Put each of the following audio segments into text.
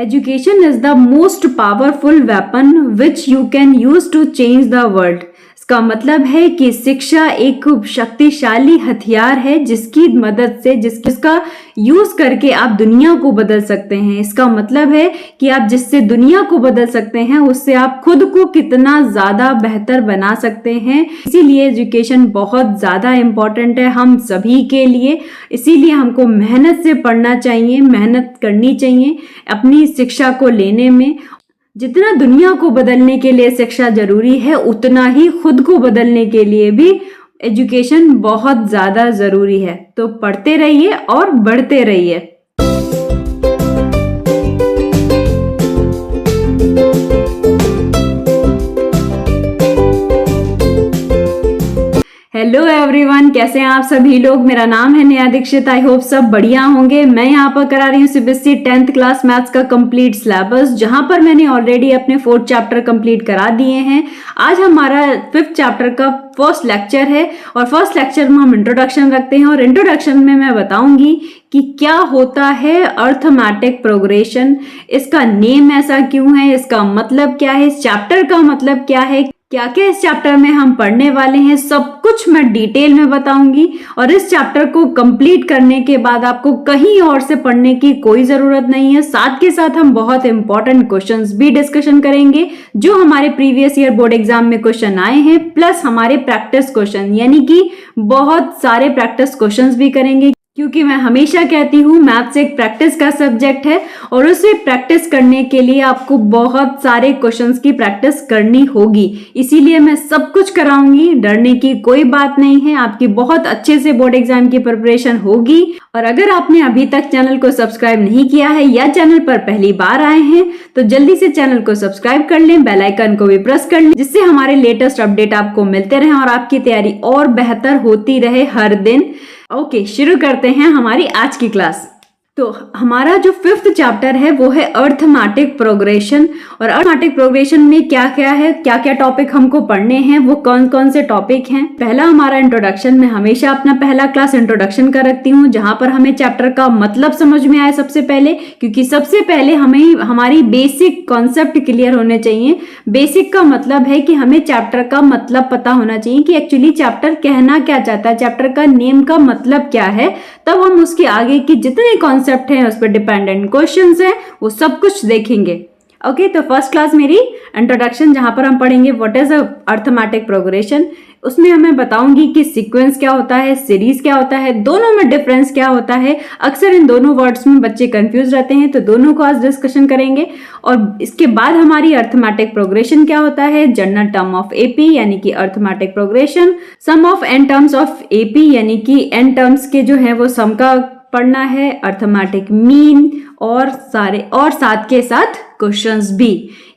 Education is the most powerful weapon which you can use to change the world. इसका मतलब है कि शिक्षा एक शक्तिशाली हथियार है जिसकी मदद से जिसका यूज करके आप दुनिया को बदल सकते हैं। इसका मतलब है कि आप जिससे दुनिया को बदल सकते हैं उससे आप खुद को कितना ज्यादा बेहतर बना सकते हैं। इसीलिए एजुकेशन बहुत ज्यादा इम्पोर्टेंट है हम सभी के लिए। इसीलिए हमको मेहनत से पढ़ना चाहिए, मेहनत करनी चाहिए अपनी शिक्षा को लेने में। जितना दुनिया को बदलने के लिए शिक्षा जरूरी है उतना ही खुद को बदलने के लिए भी एजुकेशन बहुत ज्यादा जरूरी है। तो पढ़ते रहिए और बढ़ते रहिए। हेलो एवरीवन, कैसे हैं आप सभी लोग। मेरा नाम है नेहा दीक्षित। आई होप सब बढ़िया होंगे। मैं यहाँ पर करा रही हूँ सीबीएसई 10th क्लास मैथ्स का कंप्लीट सिलेबस, जहां पर मैंने ऑलरेडी अपने 4th चैप्टर कंप्लीट करा दिए हैं। आज हमारा 5th चैप्टर का फर्स्ट लेक्चर है और फर्स्ट लेक्चर में हम इंट्रोडक्शन रखते हैं और इंट्रोडक्शन में मैं बताऊंगी कि क्या होता है अर्थमेटिक प्रोग्रेशन, इसका नेम ऐसा क्यों है, इसका मतलब क्या है, इस चैप्टर का मतलब क्या है, क्या क्या इस चैप्टर में हम पढ़ने वाले हैं, सब कुछ मैं डिटेल में बताऊंगी। और इस चैप्टर को कंप्लीट करने के बाद आपको कहीं और से पढ़ने की कोई जरूरत नहीं है। साथ के साथ हम बहुत इंपॉर्टेंट क्वेश्चंस भी डिस्कशन करेंगे जो हमारे प्रीवियस ईयर बोर्ड एग्जाम में क्वेश्चन आए हैं, प्लस हमारे प्रैक्टिस क्वेश्चन, यानी कि बहुत सारे प्रैक्टिस क्वेश्चंस भी करेंगे। क्योंकि मैं हमेशा कहती हूँ मैथ्स एक प्रैक्टिस का सब्जेक्ट है और उसे प्रैक्टिस करने के लिए आपको बहुत सारे क्वेश्चंस की प्रैक्टिस करनी होगी। इसीलिए मैं सब कुछ कराऊंगी, डरने की कोई बात नहीं है। आपकी बहुत अच्छे से बोर्ड एग्जाम की प्रिपरेशन होगी। और अगर आपने अभी तक चैनल को सब्सक्राइब नहीं किया है या चैनल पर पहली बार आए हैं तो जल्दी से चैनल को सब्सक्राइब कर लें, बेल आइकन को भी प्रेस कर लें, जिससे हमारे लेटेस्ट अपडेट आपको मिलते रहे और आपकी तैयारी और बेहतर होती रहे हर दिन। ओके, शुरू करते हैं हमारी आज की क्लास। तो हमारा जो 5th चैप्टर है वो है अर्थमेटिक प्रोग्रेशन। और अर्थमेटिक प्रोग्रेशन में क्या क्या है, क्या क्या टॉपिक हमको पढ़ने हैं, वो कौन कौन से टॉपिक हैं। पहला हमारा इंट्रोडक्शन। मैं हमेशा अपना पहला क्लास इंट्रोडक्शन का रखती हूँ जहां पर हमें चैप्टर का मतलब समझ में आए सबसे पहले, क्योंकि सबसे पहले हमें हमारी बेसिक कॉन्सेप्ट क्लियर होने चाहिए। बेसिक का मतलब है कि हमें चैप्टर का मतलब पता होना चाहिए कि एक्चुअली चैप्टर कहना क्या चाहता है, चैप्टर का नेम का मतलब क्या है। तब हम उसके आगे की जितने कॉन्सेप्ट हैं, उस पर डिपेंडेंट क्वेश्चंस हैं, वो सब कुछ देखेंगे। ओके, तो फर्स्ट क्लास मेरी इंट्रोडक्शन, जहां पर हम पढ़ेंगे व्हाट इज अर्थमेटिक प्रोग्रेशन। उसमें मैं बताऊंगी कि सीक्वेंस क्या होता है, सीरीज क्या होता है, दोनों में डिफरेंस क्या होता है। अक्सर इन दोनों वर्ड्स में बच्चे कंफ्यूज रहते हैं, तो दोनों को आज डिस्कशन करेंगे। और इसके बाद हमारी अर्थमेटिक प्रोग्रेशन क्या होता है, जनरल टर्म ऑफ एपी यानी कि arithmetic progression, sum of n terms of AP यानी कि एन टर्म्स के जो है वो सम का पढ़ना है, अर्थमेटिक मीन और साथ के साथ क्वेश्चंस भी,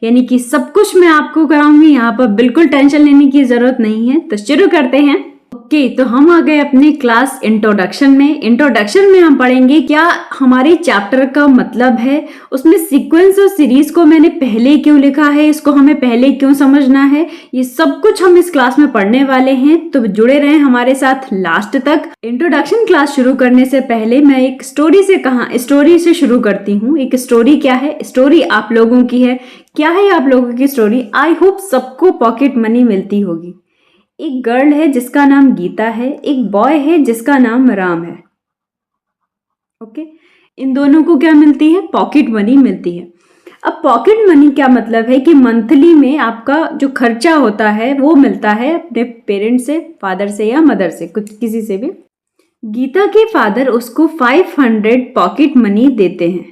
यानी कि सब कुछ मैं आपको कराऊंगी। यहाँ पर बिल्कुल टेंशन लेने की जरूरत नहीं है। तो शुरू करते हैं। ओके, तो हम आ गए अपने क्लास इंट्रोडक्शन में। इंट्रोडक्शन में हम पढ़ेंगे क्या हमारे चैप्टर का मतलब है, उसमें सीक्वेंस और सीरीज को मैंने पहले क्यों लिखा है, इसको हमें पहले क्यों समझना है, ये सब कुछ हम इस क्लास में पढ़ने वाले हैं। तो जुड़े रहें हमारे साथ लास्ट तक। इंट्रोडक्शन क्लास शुरू करने से पहले मैं एक स्टोरी से शुरू करती हूँ। एक स्टोरी क्या है, स्टोरी आप लोगों की है। क्या है आप लोगों की स्टोरी? आई होप सबको पॉकेट मनी मिलती होगी। एक गर्ल है जिसका नाम गीता है, एक बॉय है जिसका नाम राम है। ओके, इन दोनों को क्या मिलती है? पॉकेट मनी मिलती है। अब पॉकेट मनी क्या मतलब है कि मंथली में आपका जो खर्चा होता है वो मिलता है अपने पेरेंट्स से, फादर से या मदर से, कुछ किसी से भी। गीता के फादर उसको 500 पॉकेट मनी देते हैं।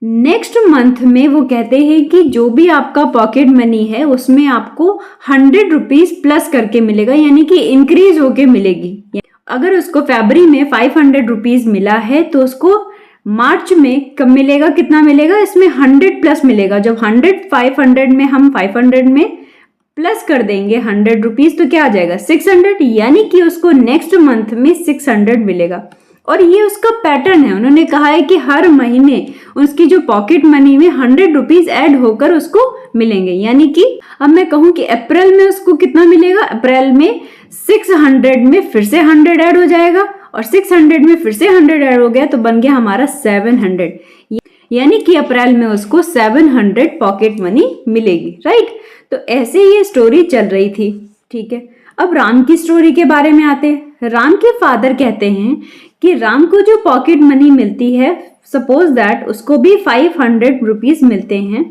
नेक्स्ट मंथ में वो कहते हैं कि जो भी आपका पॉकेट मनी है उसमें आपको 100 रुपीज प्लस करके मिलेगा, यानी कि इंक्रीज होके मिलेगी। अगर उसको फरवरी में 500 रुपीज मिला है तो उसको मार्च में कब मिलेगा, कितना मिलेगा? इसमें 100 प्लस मिलेगा। जब 500 में हम 500 में प्लस कर देंगे 100 रुपीज तो क्या आ जाएगा? 600, यानी कि उसको नेक्स्ट मंथ में 600 मिलेगा। और ये उसका पैटर्न है। उन्होंने कहा है कि हर महीने उसकी जो पॉकेट मनी में 100 रुपीज ऐड होकर उसको मिलेंगे, यानी कि अब मैं कहूं कि अप्रैल में उसको कितना मिलेगा, अप्रैल में 600 में फिर से 100 ऐड हो जाएगा और 600 में फिर से 100 ऐड हो गया तो बन गया हमारा 700। यानी कि अप्रैल में उसको 700 पॉकेट मनी मिलेगी, राइट। तो ऐसे ये स्टोरी चल रही थी, ठीक है। अब राम की स्टोरी के बारे में आते हैं। राम के फादर कहते हैं कि राम को जो पॉकेट मनी मिलती है, सपोज दैट उसको भी 500 रुपीज मिलते हैं,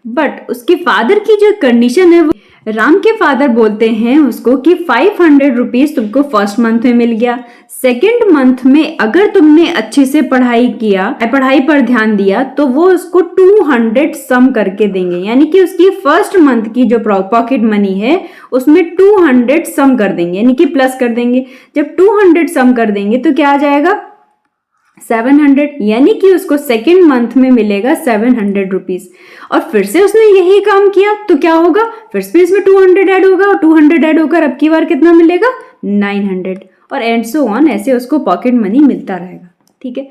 बट उसके फादर की जो कंडीशन है, वो राम के फादर बोलते हैं उसको कि 500 रुपीज तुमको फर्स्ट मंथ में मिल गया, सेकेंड मंथ में अगर तुमने अच्छे से पढ़ाई किया, पढ़ाई पर ध्यान दिया, तो वो उसको 200 सम करके देंगे, यानी कि उसकी फर्स्ट मंथ की जो पॉकेट मनी है उसमें 200 सम कर देंगे, यानी कि प्लस कर देंगे। जब 200 सम कर देंगे तो क्या आ जाएगा 700, यानी कि उसको सेकेंड मंथ में मिलेगा 700 रुपीज। और फिर से उसने यही काम किया तो क्या होगा, फिर से इसमें 200 ऐड होगा, और 200 ऐड होकर अब की बार कितना मिलेगा 900, और एंड सो ऑन, ऐसे उसको पॉकेट मनी मिलता रहेगा, ठीक है।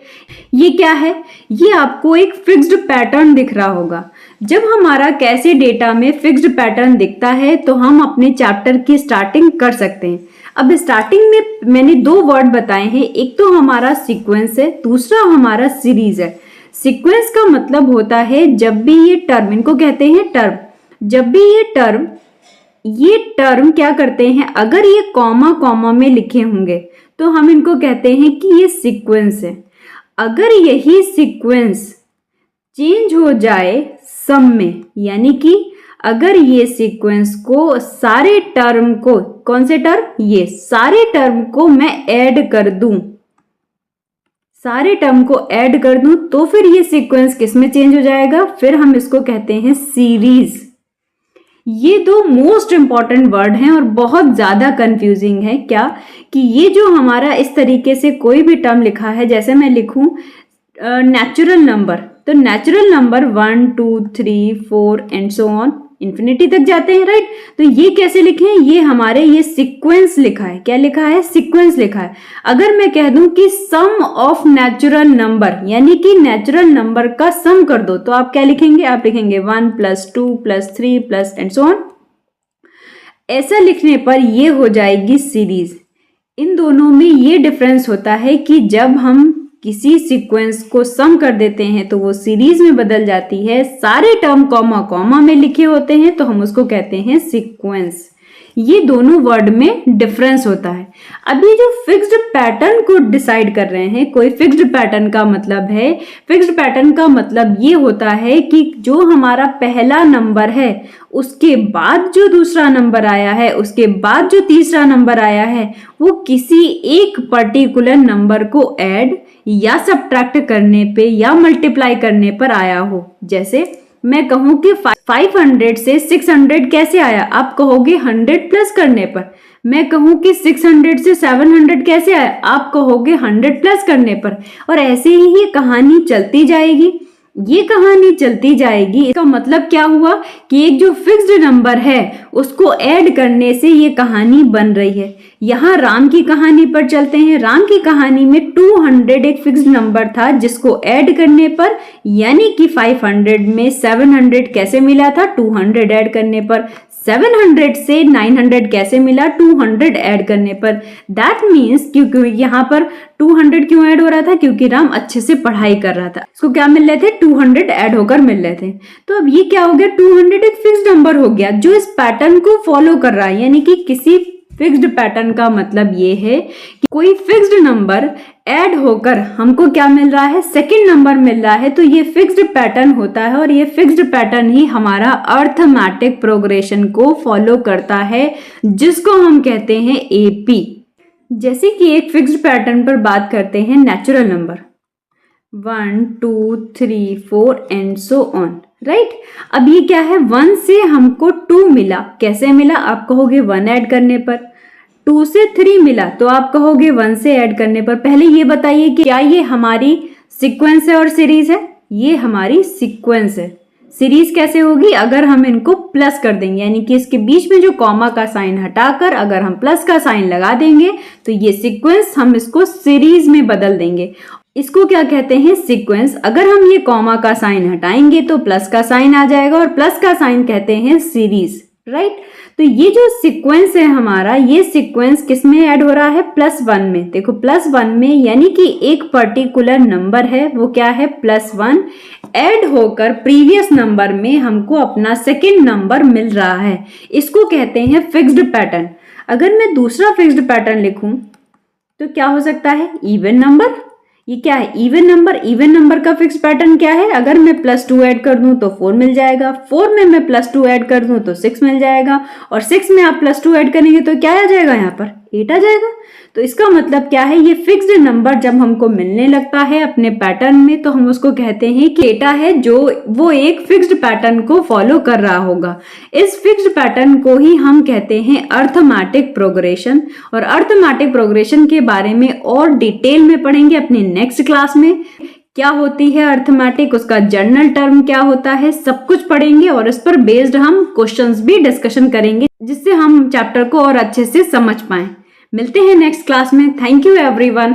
ये क्या है, ये आपको एक फिक्स्ड पैटर्न दिख रहा होगा। जब हमारा कैसे डेटा में फिक्स्ड पैटर्न दिखता है तो हम अपने चैप्टर की स्टार्टिंग कर सकते हैं। अब स्टार्टिंग में मैंने 2 वर्ड बताए हैं, एक तो हमारा सीक्वेंस है, दूसरा हमारा सीरीज है। सीक्वेंस का मतलब होता है जब भी ये टर्म, इनको कहते हैं टर्म, जब भी ये टर्म क्या करते हैं, अगर ये कॉमा कॉमा में लिखे होंगे तो हम इनको कहते हैं कि ये सीक्वेंस है। अगर यही सीक्वेंस चेंज हो जाए सम में, यानी कि अगर ये सीक्वेंस को सारे टर्म को, कौन से टर्म, ये सारे टर्म को मैं ऐड कर दूं, सारे टर्म को ऐड कर दूं, तो फिर ये सीक्वेंस किस में चेंज हो जाएगा, फिर हम इसको कहते हैं सीरीज। ये 2 मोस्ट इंपॉर्टेंट वर्ड हैं और बहुत ज्यादा कंफ्यूजिंग है। क्या कि ये जो हमारा इस तरीके से कोई भी टर्म लिखा है, जैसे मैं लिखूं नेचुरल नंबर, तो natural number 1 2 3 4 and so on, infinity तक जाते हैं, राइट। तो ये कैसे लिखे हैं, ये हमारे ये सीक्वेंस लिखा है, क्या लिखा है, सीक्वेंस लिखा है। अगर मैं कह दूं कि सम ऑफ नेचुरल नंबर, यानी कि नेचुरल नंबर का सम कर दो, तो आप क्या लिखेंगे, आप लिखेंगे 1 + 2 + 3 + एंड सो ऑन। ऐसा लिखने पर ये हो जाएगी सीरीज। इन दोनों में ये डिफरेंस होता है कि जब हम किसी सीक्वेंस को सम कर देते हैं तो वो सीरीज में बदल जाती है, सारे टर्म कॉमा कॉमा में लिखे होते हैं तो हम उसको कहते हैं सीक्वेंस। ये दोनों वर्ड में डिफरेंस होता है। अभी जो फिक्स्ड पैटर्न को डिसाइड कर रहे हैं, कोई फिक्स्ड पैटर्न का मतलब है, फिक्स्ड पैटर्न का मतलब ये होता है कि जो हमारा पहला नंबर है उसके बाद जो दूसरा नंबर आया है, उसके बाद जो तीसरा नंबर आया है, वो किसी एक पर्टिकुलर नंबर को ऐड या सब्ट्रैक्ट करने पे या मल्टीप्लाई करने पर आया हो। जैसे मैं कहूं कि 500 से 600 कैसे आया, आप कहोगे 100 प्लस करने पर। मैं कहूं कि 600 से 700 कैसे आया, आप कहोगे 100 प्लस करने पर। और ऐसे ही ये कहानी चलती जाएगी, ये कहानी चलती जाएगी। इसका मतलब क्या हुआ कि एक जो फिक्स्ड नंबर है उसको ऐड करने से ये कहानी बन रही है। यहाँ राम की कहानी पर चलते हैं। राम की कहानी में 200 एक फिक्स्ड नंबर था जिसको ऐड करने पर, यानी कि 500 में 700 कैसे मिला था, 200 ऐड करने पर। 700 से 900 कैसे मिला, 200 ऐड करने पर। दैट मीन्स क्योंकि यहाँ पर 200 क्यों ऐड हो रहा था, क्योंकि राम अच्छे से पढ़ाई कर रहा था, इसको क्या मिल रहे थे, 200 ऐड होकर मिल रहे थे। तो अब ये क्या हो गया, 200 एक फिक्स्ड नंबर हो गया जो इस पैटर्न को फॉलो कर रहा है। यानी कि किसी फिक्स्ड पैटर्न का मतलब ये है कि कोई फिक्स्ड नंबर ऐड होकर हमको क्या मिल रहा है, सेकंड नंबर मिल रहा है। तो ये फिक्स्ड पैटर्न होता है और ये फिक्स्ड पैटर्न ही हमारा अर्थमेटिक प्रोग्रेशन को फॉलो करता है, जिसको हम कहते हैं एपी। जैसे कि एक फिक्स्ड पैटर्न पर बात करते हैं, natural number 1 2 3 4 and so on, right. अब ये क्या है, 1 से हमको 2 मिला, कैसे मिला, आप कहोगे 1 ऐड करने पर। 2 से 3 मिला तो आप कहोगे 1 से ऐड करने पर। पहले ये बताइए कि क्या ये हमारी सीक्वेंस है और सीरीज है, ये हमारी सीक्वेंस है। सीरीज कैसे होगी, अगर हम इनको प्लस कर देंगे, यानी कि इसके बीच में जो कॉमा का साइन हटाकर अगर हम प्लस का साइन लगा देंगे तो ये सीक्वेंस, हम इसको सीरीज में बदल देंगे। इसको क्या कहते हैं, सीक्वेंस। अगर हम ये कॉमा का साइन हटाएंगे तो प्लस का साइन आ जाएगा और प्लस का साइन कहते हैं सीरीज, राइट। तो ये जो सीक्वेंस है हमारा, ये सीक्वेंस किस में ऐड हो रहा है, +1 में। देखो +1 में, यानी कि एक पर्टिकुलर नंबर है, वो क्या है, +1। ऐड होकर प्रीवियस नंबर में हमको अपना सेकंड नंबर मिल रहा है, इसको कहते हैं फिक्स्ड पैटर्न। अगर मैं दूसरा फिक्स्ड पैटर्न लिखूं तो क्या हो सकता है, इवन नंबर। ये क्या है, इवन नंबर। इवन नंबर का फिक्स पैटर्न क्या है, अगर मैं +2 ऐड कर दूं तो 4 मिल जाएगा, 4 में मैं +2 ऐड कर दूं तो 6 मिल जाएगा, और 6 में आप +2 ऐड करेंगे तो क्या आ जाएगा, यहाँ पर 8 आ जाएगा। तो इसका मतलब क्या है, ये फिक्स्ड नंबर जब हमको मिलने लगता है अपने पैटर्न में तो हम उसको कहते हैं कि डेटा है जो वो एक फिक्स्ड पैटर्न को फॉलो कर रहा होगा। इस फिक्स्ड पैटर्न को ही हम कहते हैं अर्थमेटिक प्रोग्रेशन, और अर्थमेटिक प्रोग्रेशन के बारे में और डिटेल में पढ़ेंगे अपनी नेक्स्ट क्लास में। क्या होती है अर्थमेटिक, उसका जनरल टर्म क्या होता है, सब कुछ पढ़ेंगे और इस पर बेस्ड हम क्वेश्चंस भी डिस्कशन करेंगे, जिससे हम चैप्टर को और अच्छे से समझ पाएं। मिलते हैं नेक्स्ट क्लास में। Thank you everyone.